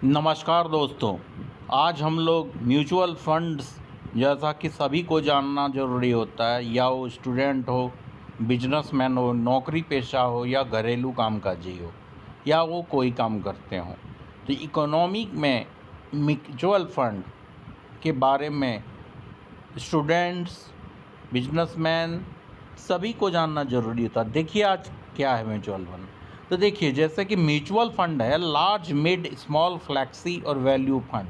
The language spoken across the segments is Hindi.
नमस्कार दोस्तों। आज हम लोग म्यूचुअल फंड्स जैसा कि सभी को जानना ज़रूरी होता है, या वो स्टूडेंट हो, बिजनेसमैन हो, नौकरी पेशा हो या घरेलू कामकाजी हो या वो कोई काम करते हों, तो इकोनॉमी में म्यूचुअल फंड के बारे में स्टूडेंट्स, बिजनेसमैन सभी को जानना ज़रूरी होता है। देखिए आज क्या है म्यूचुअल फंड। तो देखिए जैसे कि म्यूचुअल फंड है लार्ज, मिड, स्मॉल, फ्लैक्सी और वैल्यू फंड।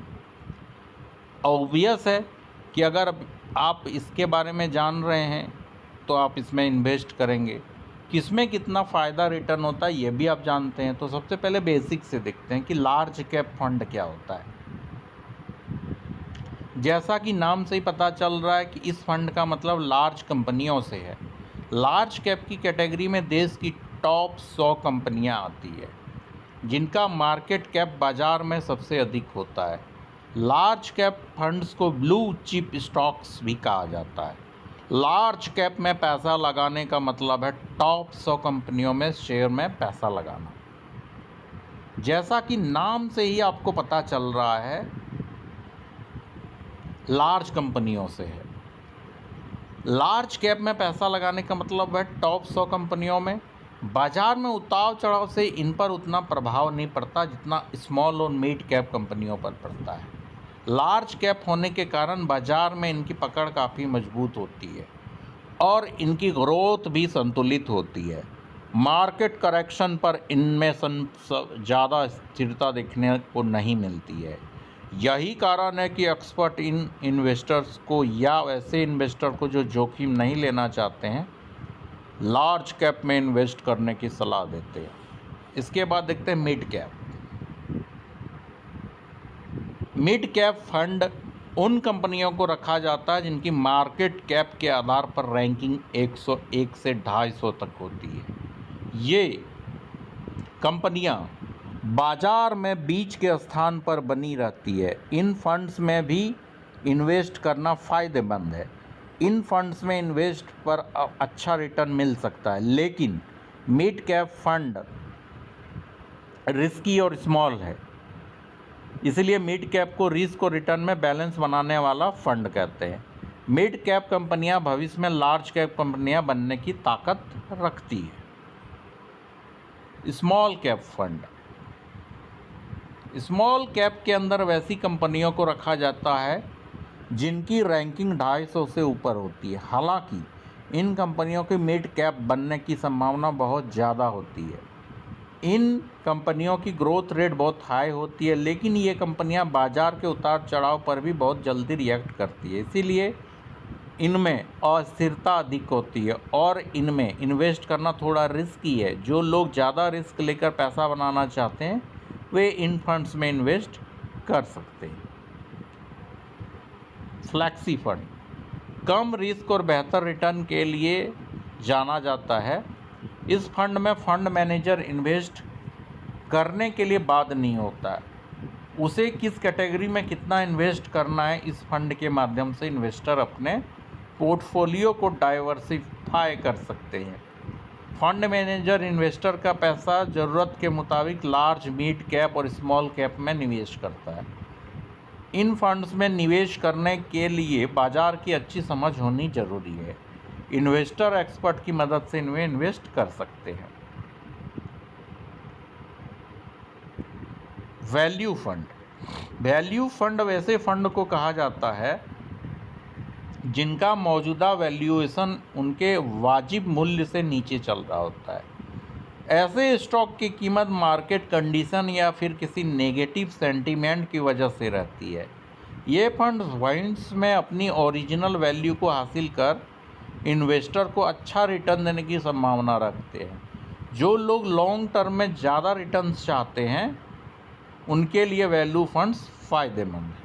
ऑब्वियस है कि अगर आप इसके बारे में जान रहे हैं तो आप इसमें इन्वेस्ट करेंगे। किसमें कितना फ़ायदा रिटर्न होता है ये भी आप जानते हैं। तो सबसे पहले बेसिक से देखते हैं कि लार्ज कैप फंड क्या होता है। जैसा कि नाम से ही पता चल रहा है कि इस फंड का मतलब लार्ज कंपनियों से है। लार्ज कैप की कैटेगरी में देश की टॉप 100 कंपनियां आती है जिनका मार्केट कैप बाज़ार में सबसे अधिक होता है। लार्ज कैप फंड्स को ब्लू चिप स्टॉक्स भी कहा जाता है। लार्ज कैप में पैसा लगाने का मतलब है टॉप 100 कंपनियों में शेयर में पैसा लगाना। जैसा कि नाम से ही आपको पता चल रहा है लार्ज कंपनियों से है। लार्ज कैप में पैसा लगाने का मतलब है टॉप 100 कंपनियों में। बाज़ार में उतार चढ़ाव से इन पर उतना प्रभाव नहीं पड़ता जितना स्मॉल और मिड कैप कंपनियों पर पड़ता है। लार्ज कैप होने के कारण बाज़ार में इनकी पकड़ काफ़ी मजबूत होती है और इनकी ग्रोथ भी संतुलित होती है। मार्केट करेक्शन पर इनमें ज़्यादा स्थिरता देखने को नहीं मिलती है। यही कारण है कि एक्सपर्ट इन इन्वेस्टर्स को या ऐसे इन्वेस्टर को जो जोखिम नहीं लेना चाहते हैं लार्ज कैप में इन्वेस्ट करने की सलाह देते हैं। इसके बाद देखते हैं mid cap. Mid cap fund उन कंपनियों को रखा जाता है जिनकी मार्केट कैप के आधार पर रैंकिंग 101 से 250 तक होती है। ये कंपनियां बाजार में बीच के स्थान पर बनी रहती है। इन फंड्स में भी इन्वेस्ट करना फ़ायदेमंद है। इन फंड्स में इन्वेस्ट पर अच्छा रिटर्न मिल सकता है, लेकिन मिड कैप फंड रिस्की और स्मॉल है, इसलिए मिड कैप को रिस्क और रिटर्न में बैलेंस बनाने वाला फंड कहते हैं। मिड कैप कंपनियां भविष्य में लार्ज कैप कंपनियां बनने की ताकत रखती है। Small cap fund, small cap के अंदर वैसी कंपनियों को रखा जाता है जिनकी रैंकिंग 250 से ऊपर होती है। हालांकि इन कंपनियों की मिड कैप बनने की संभावना बहुत ज़्यादा होती है। इन कंपनियों की ग्रोथ रेट बहुत हाई होती है, लेकिन ये कंपनियां बाज़ार के उतार चढ़ाव पर भी बहुत जल्दी रिएक्ट करती है, इसीलिए इनमें अस्थिरता अधिक होती है और इनमें इन्वेस्ट करना थोड़ा रिस्की है। जो लोग ज़्यादा रिस्क लेकर पैसा बनाना चाहते हैं वे इन फंड्स में इन्वेस्ट कर सकते हैं। फ्लैक्सी फंड कम रिस्क और बेहतर रिटर्न के लिए जाना जाता है। इस फंड में फंड मैनेजर इन्वेस्ट करने के लिए बाध्य नहीं होता है। उसे किस कैटेगरी में कितना इन्वेस्ट करना है, इस फंड के माध्यम से इन्वेस्टर अपने पोर्टफोलियो को डाइवर्सिफाई कर सकते हैं। फंड मैनेजर इन्वेस्टर का पैसा ज़रूरत के मुताबिक लार्ज, मिड कैप और स्मॉल कैप में निवेश करता है। इन फंड्स में निवेश करने के लिए बाज़ार की अच्छी समझ होनी ज़रूरी है। इन्वेस्टर एक्सपर्ट की मदद से इनमें इन्वेस्ट कर सकते हैं। वैल्यू फंड, वैल्यू फंड वैसे फंड को कहा जाता है जिनका मौजूदा वैल्यूएशन उनके वाजिब मूल्य से नीचे चल रहा होता है। ऐसे स्टॉक की कीमत मार्केट कंडीशन या फिर किसी नेगेटिव सेंटीमेंट की वजह से रहती है। ये फंड्स में अपनी ओरिजिनल वैल्यू को हासिल कर इन्वेस्टर को अच्छा रिटर्न देने की संभावना रखते हैं। जो लोग लॉन्ग टर्म में ज़्यादा रिटर्न्स चाहते हैं उनके लिए वैल्यू फंड्स फ़ायदेमंद हैं।